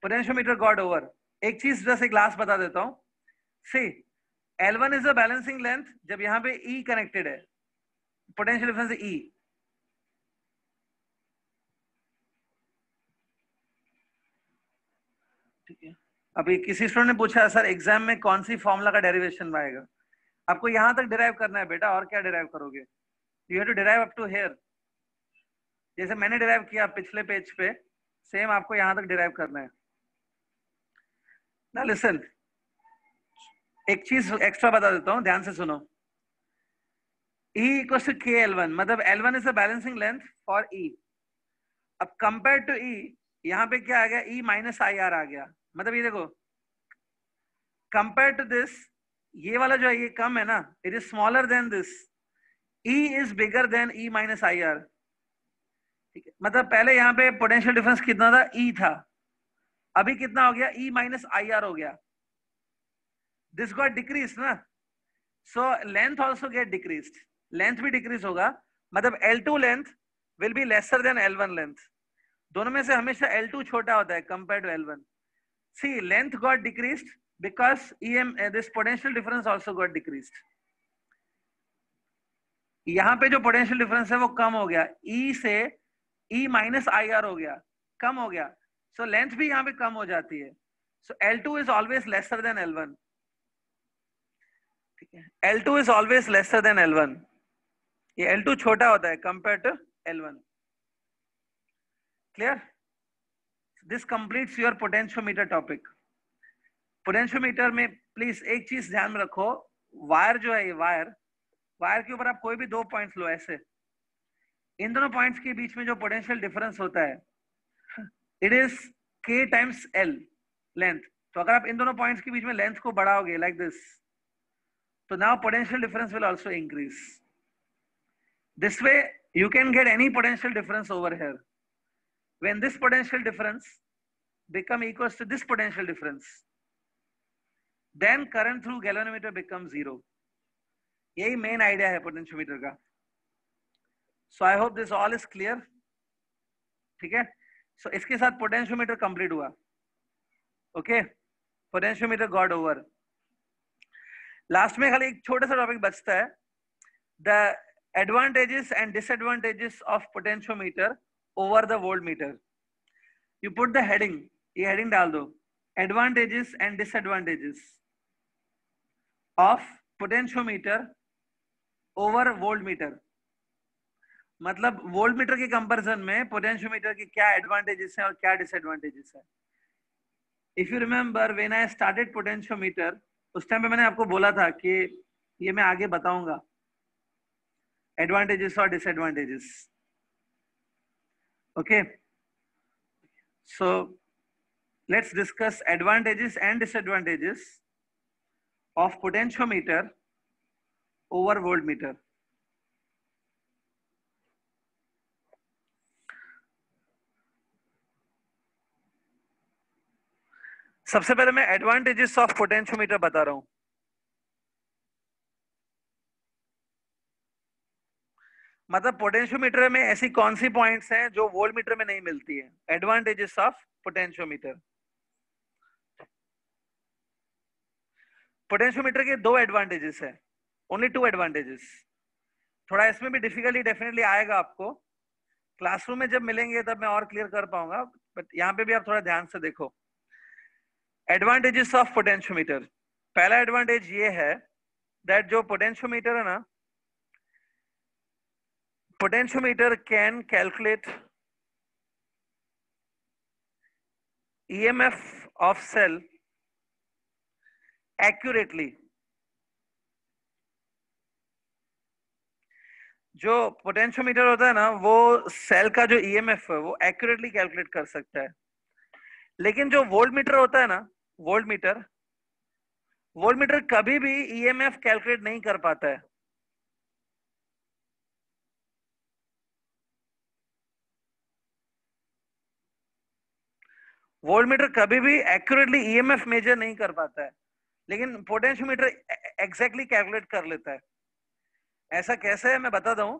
पोटेंशियोमीटर गॉट ओवर। एक चीज जैसे क्लास बता देता हूं, सी L1 is a balancing length, जब यहाँ पे E कनेक्टेड है, पोटेंशियल डिफरेंस E। ठीक है, अभी किसी स्टूडेंट ने पूछा सर एग्जाम में कौन सी फॉर्मूला का डेरिवेशन आएगा। आपको यहां तक डिराइव करना है बेटा, और क्या डिराइव करोगे, you have to derive up to here. जैसे मैंने डिराइव किया पिछले पेज पे, सेम आपको यहां तक डिराइव करना है। ना लिसन, एक चीज एक्स्ट्रा बता देता हूं, ध्यान से सुनो। E equal to K L1, मतलब L1 is a balancing length for E। अब कंपेयर टू E, यहाँ पे क्या आ गया, E माइनस आई आर आ गया। मतलब ये देखो, कंपेयर टू दिस, ये वाला जो है ये कम है ना, it is smaller than this, E is bigger than E minus I are. ठीक है, मतलब पहले यहाँ पे पोटेंशियल डिफरेंस कितना था, E था, अभी कितना हो गया, E माइनस आई आर हो गया। दिस गॉट डिक्रीज ना, so length also get decrease, length भी डिक्रीज होगा, मतलब L2 length will be lesser than L1 length. दोनों में से हमेशा L2 छोटा होता है compare to L1। See length got decreased because this potential difference also got decreased. यहाँ पे जो पोटेंशियल डिफरेंस है वो कम हो गया, E से E माइनस आई आर हो गया, कम हो गया, सो लेंथ भी यहाँ पे कम हो जाती है। सो L2 is always laser than L1। ठीक है, L2 is always laser than L1, ये L2 छोटा होता है compare to L1। Clear? This completes your potentiometer topic. Potentiometer में प्लीज एक चीज ध्यान में रखो, वायर जो है, ये वायर के ऊपर आप कोई भी दो पॉइंट्स लो ऐसे, इन दोनों पॉइंट्स के बीच में जो पोटेंशियल डिफरेंस होता है, it is K times L length. तो अगर आप इन दोनों पॉइंट्स के बीच में लेंथ को बढ़ाओगे लाइक दिस, तो now potential difference will also increase. This way you can get any potential difference over here. When this potential difference become equals to this potential difference, then current through galvanometer becomes zero. यही main idea है potentiometer का। So I hope this all is clear. ठीक है, so इसके साथ potentiometer complete हुआ। Okay, potentiometer got over. Last में खाली एक छोटा सा टॉपिक बचता है, the advantages and disadvantages of potentiometer over the voltmeter. You put the heading, ये heading डाल दो, advantages and disadvantages of potentiometer over voltmeter। मतलब वोल्टमीटर के कंपैरिजन में पोटेंशियोमीटर के क्या एडवांटेजेस हैं और क्या डिसएडवांटेजेस है। If you remember when I started potentiometer, उस टाइम पे मैंने आपको बोला था कि ये मैं आगे बताऊंगा, एडवांटेजेस और disadvantages. Okay, so let's discuss advantages and disadvantages of potentiometer over voltmeter. सबसे पहले मैं एडवांटेजेस ऑफ पोटेंशियोमीटर बता रहा हूं। मतलब पोटेंशियोमीटर में ऐसी कौन सी पॉइंट्स हैं जो वोल्टमीटर में नहीं मिलती है। Advantages of potentiometer. पोटेंशियोमीटर के दो एडवांटेजेस है, ओनली टू एडवांटेजेस। थोड़ा इसमें भी डिफिकल्टी डेफिनेटली आएगा आपको, क्लासरूम में जब मिलेंगे तब मैं और क्लियर कर पाऊंगा, बट यहाँ पे भी आप थोड़ा ध्यान से देखो। एडवांटेजेस ऑफ पोटेंशियोमीटर, पहला एडवांटेज ये है दैट जो पोटेंशियोमीटर है ना, potentiometer can calculate EMF of cell accurately। जो पोटेंशियोमीटर होता है ना, वो सेल का जो EMF है वो एक्यूरेटली कैलकुलेट कर सकता है। लेकिन जो वोल्टमीटर होता है ना, वोल्टमीटर कभी भी EMF कैलकुलेट नहीं कर पाता है। वोल्टमीटर कभी भी एक्यूरेटली EMF मेजर नहीं कर पाता है, लेकिन पोटेंशियोमीटर एग्जैक्टली कैलकुलेट कर लेता है। ऐसा कैसे है मैं बताता हूं,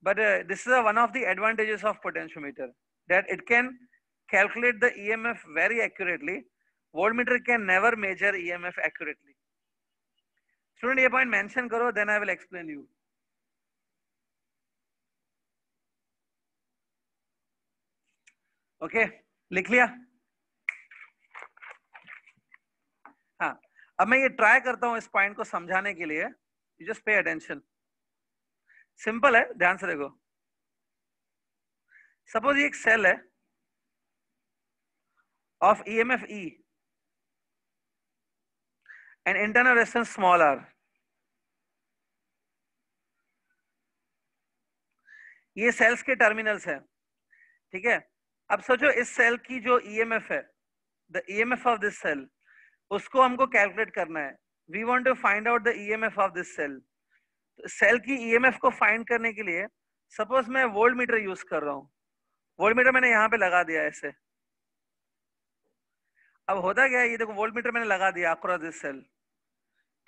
but this is one of the advantages of potentiometer, that it can calculate the EMF very accurately. Voltmeter can never measure EMF accurately. Student ये पॉइंट मेंशन करो, then I will explain you. Okay, लिख लिया? हाँ, अब मैं ये try करता हूं इस पॉइंट को समझाने के लिए। You just pay attention, simple है, ध्यान से देखो। सपोज ये एक सेल है of EMF E and internal resistance small r। ये सेल्स के टर्मिनल्स है, ठीक है। अब सोचो इस सेल की जो EMF है, the EMF of this cell, cell हमको कैलकुलेट करना है। We want to find out the EMF of this cell. Cell की EMF को फाइंड करने के लिए सपोज मैं वोल्टमीटर यूज कर रहा हूं। वोल्टमीटर मैंने यहां पे लगा दिया ऐसे। अब होता क्या है, ये देखो वोल्टमीटर मैंने लगा दिया अक्रॉस दिस सेल,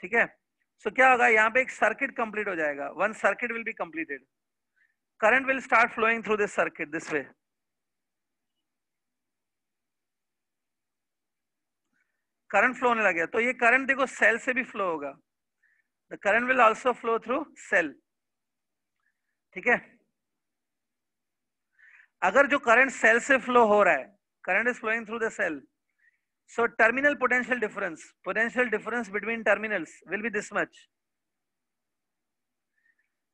ठीक है। सो क्या होगा, यहाँ पे एक सर्किट कंप्लीट हो जाएगा। One circuit will be completed, current will start flowing through this circuit this way. Current flow होने लग गया, तो ये करंट देखो सेल से भी फ्लो होगा। The current will also flow through cell, ठीक है। अगर जो करंट सेल से फ्लो हो रहा है, current is flowing through the cell, so terminal potential difference between terminals will be this much.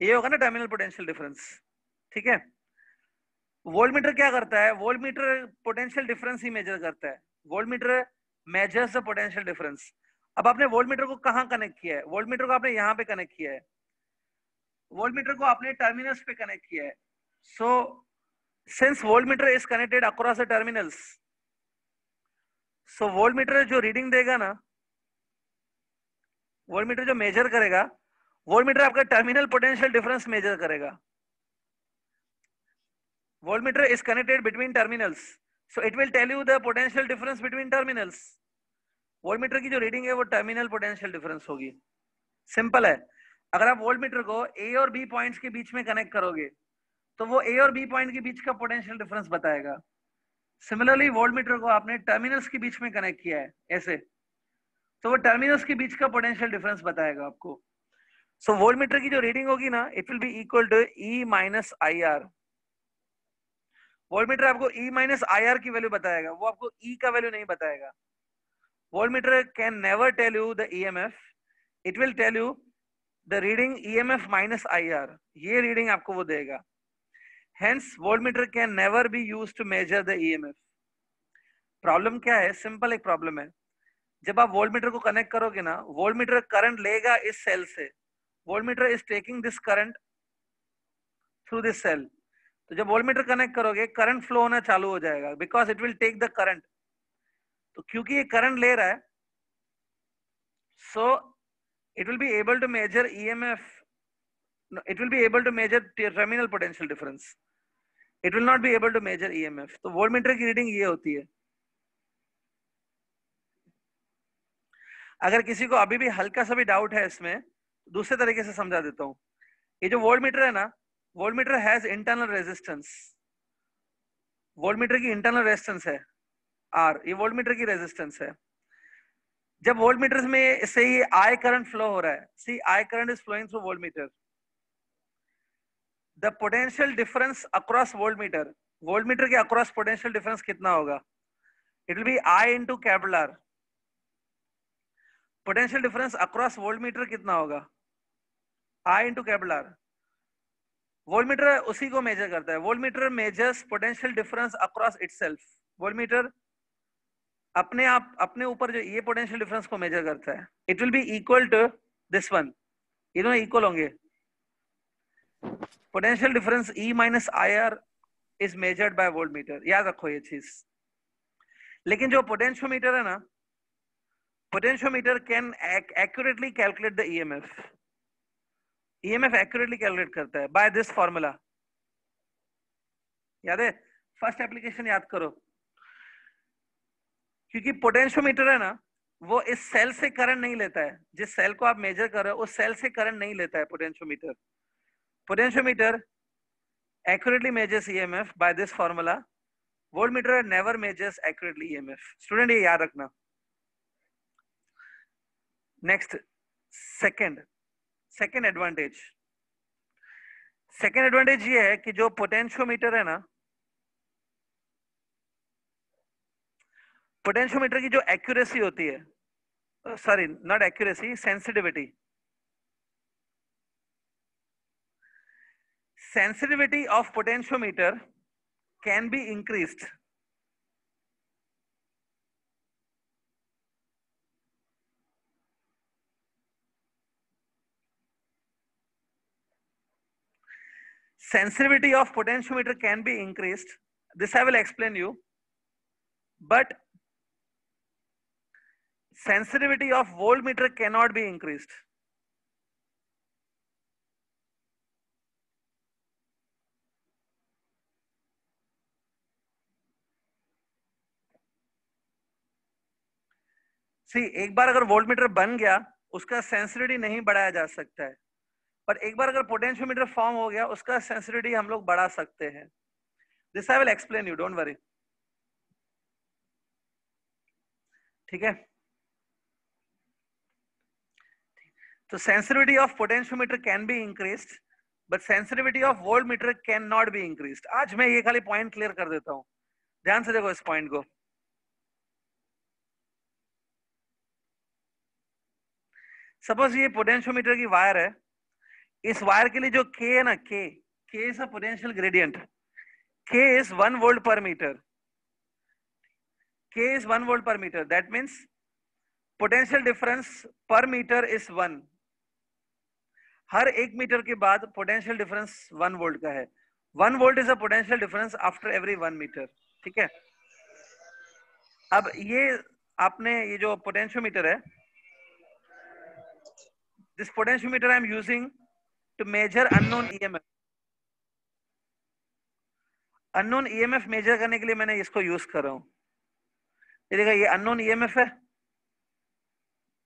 ये होगा ना टर्मिनल पोटेंशियल डिफरेंस, ठीक है। वोल्टमीटर क्या करता है, वोल्टमीटर पोटेंशियल डिफरेंस ही मेजर करता है। Voltmeter measures the potential difference. अब आपने वोल्टमीटर को कहां कनेक्ट किया है, वोल्टमीटर को आपने यहां पे कनेक्ट किया है, वोल्टमीटर को आपने टर्मिनल्स पे कनेक्ट किया है। So since voltmeter is connected across the terminals, so voltmeter जो रीडिंग देगा ना, वोल्टमीटर जो मेजर करेगा, वोल्टमीटर आपका टर्मिनल पोटेंशियल डिफरेंस मेजर करेगा। Voltmeter is connected between terminals, so it will tell you the potential difference between terminals. Voltmeter की जो reading है वो टर्मिनल पोटेंशियल डिफरेंस होगी। सिंपल है। अगर आप वोल्टमीटर को ए और बी पॉइंट्स के बीच में कनेक्ट करोगे तो वो ए और बी पॉइंट के बीच का पोटेंशियल डिफरेंस बताएगा। सिमिलरली वोल्टमीटर को आपने टर्मिनल्स के बीच में कनेक्ट किया है ऐसे, तो वो टर्मिनल्स के बीच का पोटेंशियल डिफरेंस बताएगा आपको। सो वोल्टमीटर की जो रीडिंग होगी ना, it will be equal to E minus IR। Voltmeter आपको E माइनस IR की वैल्यू बताएगा, वो आपको E का वैल्यू नहीं बताएगा। Voltmeter can never tell you the EMF, it will tell you the reading EMF minus IR। ये reading आपको वो देगा। Hence voltmeter can never be used to measure the EMF। Problem क्या है, सिंपल एक प्रॉब्लम है। जब आप वोल्टमीटर को कनेक्ट करोगे ना, वोल्टमीटर करंट लेगा इस सेल से। Voltmeter is taking this current through this cell. तो जब वोल्टमीटर कनेक्ट करोगे, करंट फ्लो होना चालू हो जाएगा, because it will take the current. तो क्योंकि ये करंट ले रहा है, so it will be able to measure EMF, it will be able to measure terminal potential difference, it will not be able to measure EMF। तो voltmeter की reading ये होती है। अगर किसी को अभी भी हल्का सा भी डाउट है इसमें, दूसरे तरीके से समझा देता हूँ। ये जो वोल्ट मीटर है ना, volt meter has internal resistance. Volt meter की इंटरनल रेजिस्टेंस है आर, ये वोल्ट मीटर की रेजिस्टेंस है। जब वोल्ट मीटर में से ये आई करंट फ्लो हो रहा है, see I current is flowing through voltmeter, the potential difference across voltmeter के अक्रॉस पोटेंशियल डिफरेंस कितना होगा? It will be I into capital R. Potential difference across voltmeter कितना होगा? I into capital R. Voltmeter उसी को measure करता है। Voltmeter measures potential difference across itself. Voltmeter अपने आप अपने ऊपर जो ये पोटेंशियल डिफरेंस को मेजर करता है। It will be equal to this one, ये दोनों इक्वल होंगे। Potential difference E minus I R is measured by voltmeter, याद रखो ये चीज। लेकिन जो पोटेंशियोमीटर है ना, potentiometer can accurately calculate the EMF. EMF accurately calculate करता है बाय दिस फॉर्मूला। याद है? फर्स्ट एप्लीकेशन याद करो। क्योंकि पोटेंशियोमीटर है ना, वो इस सेल से करंट नहीं लेता है। जिस सेल को आप मेजर कर रहे हो उस सेल से करंट नहीं लेता है potentiometer. Potentiometer accurately measures EMF by this formula. Voltmeter never measures accurately EMF. Student ये याद रखना। नेक्स्ट, सेकेंड एडवांटेज ये है कि जो पोटेंशियोमीटर है ना, पोटेंशियोमीटर की जो एक्यूरेसी होती है, sorry not accuracy, sensitivity of potentiometer can be increased this I will explain you, but sensitivity of voltmeter cannot be increased. सी, एक बार अगर वोल्टमीटर बन गया उसका सेंसिटिविटी नहीं बढ़ाया जा सकता है, पर एक बार अगर पोटेंशियोमीटर फॉर्म हो गया उसका सेंसिटिविटी हम लोग बढ़ा सकते हैं। This I will explain you, don't worry. ठीक है, तो sensitivity of potentiometer can be increased but sensitivity of voltmeter can not be increased. आज मैं ये खाली पॉइंट क्लियर कर देता हूं, ध्यान से देखो इस पॉइंट को। सपोज ये पोटेंशियोमीटर की वायर है, इस वायर के लिए जो K है ना, K is a potential gradient. K is 1 volt per meter. K is 1 volt per meter. That means potential difference per meter is 1. हर 1 मीटर के बाद पोटेंशियल डिफरेंस 1 वोल्ट का है। 1 volt is a potential difference after every 1 meter. ठीक है, अब ये आपने ये जो पोटेंशियोमीटर है, this potentiometer I am using to measure unknown EMF. Unknown EMF measure करने के लिए मैंने इसको यूज कर रहा हूं। ये देखा, ये अननोन ईएमएफ है,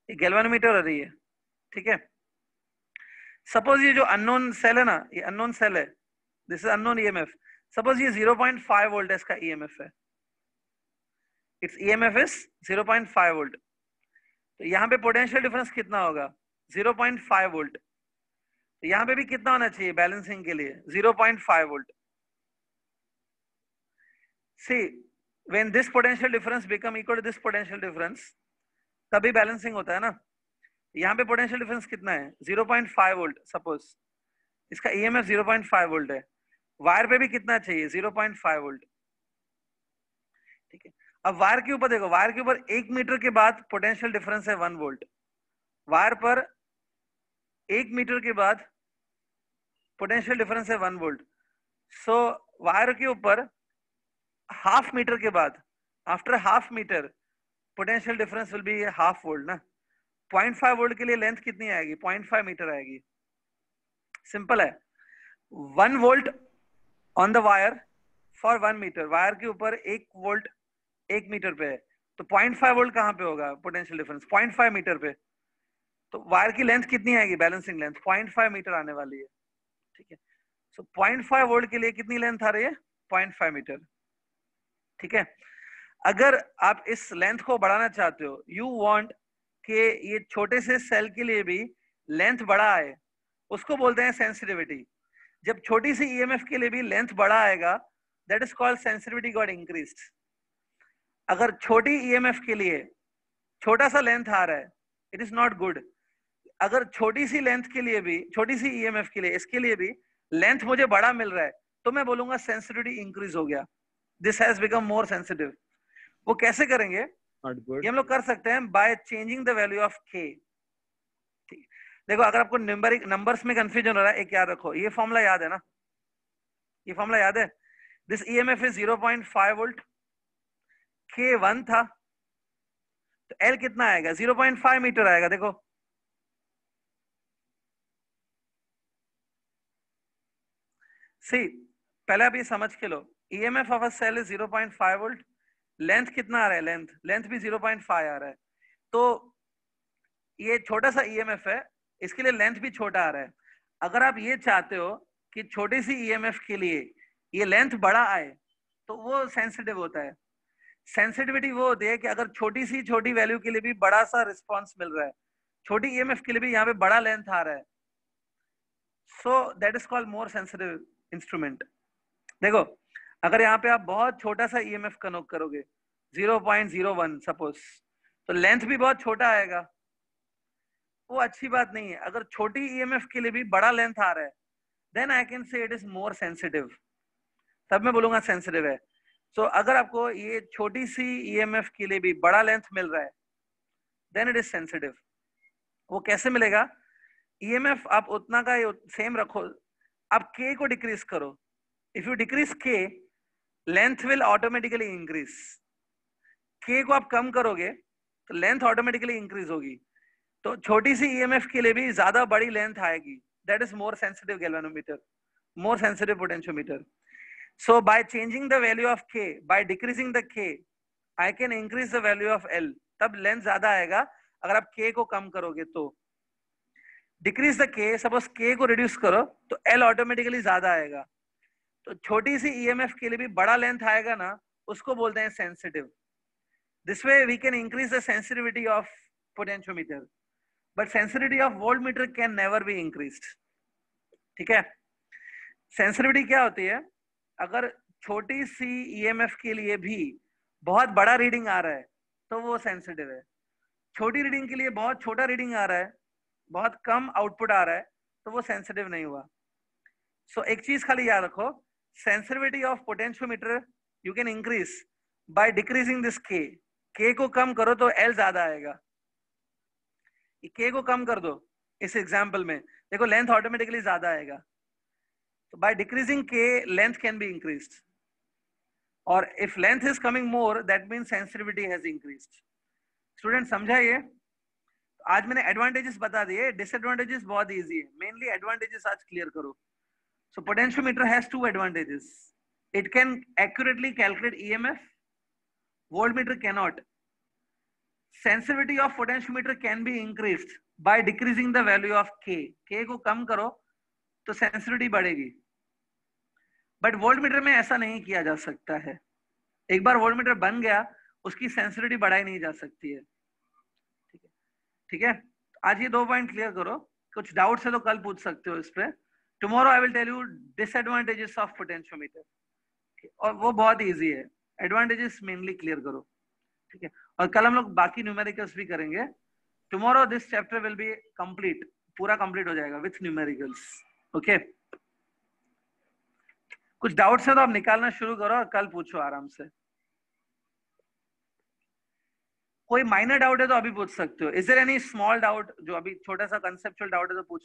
ये गैल्वेनोमीटर हो रही है। ठीक है, सपोज ये जो अननोन सेल है ना, ये अननोन सेल है, this is unknown EMF. Suppose ये 0.5 वोल्ट इसका ईएमएफ है, इट्स ईएमएफ इज 0.5 वोल्ट। तो यहाँ पे पोटेंशियल डिफरेंस कितना होगा? 0.5 वोल्ट। तो यहाँ पे भी कितना होना चाहिए बैलेंसिंग के लिए? 0.5 volt. See, when this potential difference become equal to this potential difference, तभी बैलेंसिंग होता है ना। यहाँ पे पोटेंशियल डिफरेंस कितना है? 0.5 वोल्ट। सपोज इसका ईएमएफ 0.5 वोल्ट है, वायर पे भी कितना चाहिए? 0.5 वोल्ट। ठीक है, अब वायर के ऊपर देखो, वायर के ऊपर 1 मीटर के बाद पोटेंशियल डिफरेंस है 1 वोल्ट। वायर पर 1 मीटर के बाद पोटेंशियल डिफरेंस है 1 वोल्ट। सो वायर के ऊपर हाफ मीटर के बाद, after half meter, potential difference will be half volt ना। 0.5 वोल्ट के लिए लेंथ कितनी आएगी? 0.5 मीटर आएगी। सिंपल है। 1 volt on the wire for 1 meter. Wire के ऊपर 1 वोल्ट 1 मीटर पे है। तो 0.5 वोल्ट कहाँ पे होगा पोटेंशियल डिफरेंस? 0.5 मीटर पे। तो वायर की लेंथ कितनी आएगी? बैलेंसिंग लेंथ 0.5 मीटर आने वाली है, ठीक है। सो 0.5 वोल्ट के लिए कितनी लेंथ आ रही है? 0.5 मीटर, ठीक है। अगर आप इस लेंथ को बढ़ाना चाहते हो, यू वांट कि ये छोटे से सेल के लिए भी लेंथ बड़ा आए, उसको बोलते हैं सेंसिटिविटी। जब छोटी सी ईएमएफ के लिए भी लेंथ बड़ा आएगा, that is called sensitivity got increased. अगर छोटी ईएमएफ के लिए छोटा सा लेंथ आ रहा है, इट इज नॉट गुड। अगर छोटी सी लेंथ के लिए भी, छोटी सी ईएमएफ के लिए, इसके लिए भी लेंथ मुझे बड़ा मिल रहा है, तो मैं बोलूंगा सेंसिटिविटी इंक्रीज हो गया, this has become more sensitive. वो कैसे करेंगे? ये हम लोग कर सकते हैं by changing the value of के। देखो, अगर आपको नंबर्स में कंफ्यूजन हो रहा है, एक याद रखो, ये फॉर्मूला याद है ना? ये फॉर्मूला याद है? दिस ईएमएफ इज 0.5 वोल्ट, के 1 था, तो एल कितना आएगा? 0.5 मीटर आएगा। देखो, सी पहले आप ये समझ के लो, EMF of a cell is 0.5 volt, length कितना आ रहा है? लेंथ भी 0.5 आ रहा है। तो ये छोटा सा ईएमएफ है, इसके लिए लेंथ भी छोटा आ रहा है। अगर आप ये चाहते हो कि छोटी सी ईएमएफ के लिए ये लेंथ बड़ा आए, तो वो सेंसिटिव होता है। सेंसिटिविटी वो होती है कि अगर छोटी वैल्यू के लिए भी बड़ा सा रिस्पॉन्स मिल रहा है, छोटी ईएमएफ के लिए भी यहाँ पे बड़ा लेंथ आ रहा है, so that is called more sensitive instrument. देखो, अगर यहाँ पे आप बहुत छोटा सा ईएमएफ कनेक्ट करोगे, 0.01 सपोज, तो लेंथ भी बहुत छोटा आएगा, वो अच्छी बात नहीं है। अगर छोटी ईएमएफ के लिए भी बड़ा लेंथ आ रहा है, then I can say it is more sensitive, तब मैं बोलूंगा सेंसिटिव है। सो अगर आपको ये छोटी सी ईएमएफ के लिए भी बड़ा लेंथ मिल रहा है, देन इट इज सेंसिटिव। वो कैसे मिलेगा? ईएमएफ आप उतना का सेम रखो, आप के को डिक्रीज करो। इफ यू डिक्रीज के, लेंथ विल ऑटोमेटिकली इंक्रीज। के को आप कम करोगे तो लेंथ ऑटोमेटिकली इंक्रीज होगी। तो छोटी सी ईएमएफ के लिए भी ज्यादा बड़ी लेंथ आएगी, that is more sensitive galvanometer, more sensitive potentiometer. So by changing the value of के, बाय डिक्रीजिंग द के, I can increase the value of L, तब लेंथ ज्यादा आएगा। अगर आप के को कम करोगे तो डिक्रीज द के, सपोज के को रिड्यूस करो तो एल ऑटोमेटिकली ज्यादा आएगा। तो छोटी सी ईएमएफ के लिए भी बड़ा लेंथ आएगा ना, उसको बोलते हैं sensitive. This way we can increase the sensitivity of potentiometer, but sensitivity of voltmeter can never be increased, ठीक है। सेंसिटिविटी क्या होती है? अगर छोटी सी ईएमएफ के लिए भी बहुत बड़ा रीडिंग आ रहा है, तो वो सेंसिटिव है। छोटी रीडिंग के लिए बहुत छोटा रीडिंग आ रहा है, बहुत कम आउटपुट आ रहा है, तो वो सेंसिटिव नहीं हुआ। सो एक चीज खाली याद रखो, sensitivity of potentiometer you can increase by decreasing this के। के को कम करो तो एल ज्यादा आएगा। के को कम कर दो, इस एग्जांपल में देखो लेंथ ऑटोमेटिकली ज्यादा आएगा। तो बाय डिक्रीजिंग के, लेंथ कैन बी इंक्रीज्ड, और if length is coming more, that means sensitivity has increased. Student समझा ये? आज मैंने एडवांटेजेस बता दिए, डिसएडवांटेजेस बहुत इजी है, मेनली एडवांटेजेस आज क्लियर करो। So potentiometer has two advantages. It can accurately calculate EMF. Voltmeter cannot. Sensitivity of potentiometer can be increased by decreasing the value of K. K को कम करो तो sensitivity बढ़ेगी. But voltmeter में ऐसा नहीं किया जा सकता है। एक बार voltmeter बन गया, उसकी sensitivity बढ़ाई नहीं जा सकती है। ठीक है, ठीक है। आज ये 2 पॉइंट क्लियर करो। कुछ डाउट है तो कल पूछ सकते हो इस पे। Tomorrow I will tell you disadvantages of potentiometer, और वो बहुत इजी है। एडवांटेजेस मेनली क्लियर करो, ठीक है। और कल हम लोग बाकी न्यूमेरिकल्स भी करेंगे। Tomorrow this chapter will be complete, पूरा कंप्लीट हो जाएगा विथ न्यूमेरिकल्स, ओके। कुछ डाउट्स है तो आप निकालना शुरू करो और कल पूछो आराम से। कोई माइनर डाउट है तो अभी पूछ सकते हो। Is there any small doubt? जो अभी छोटा सा कंसेप्चुअल डाउट है तो पूछ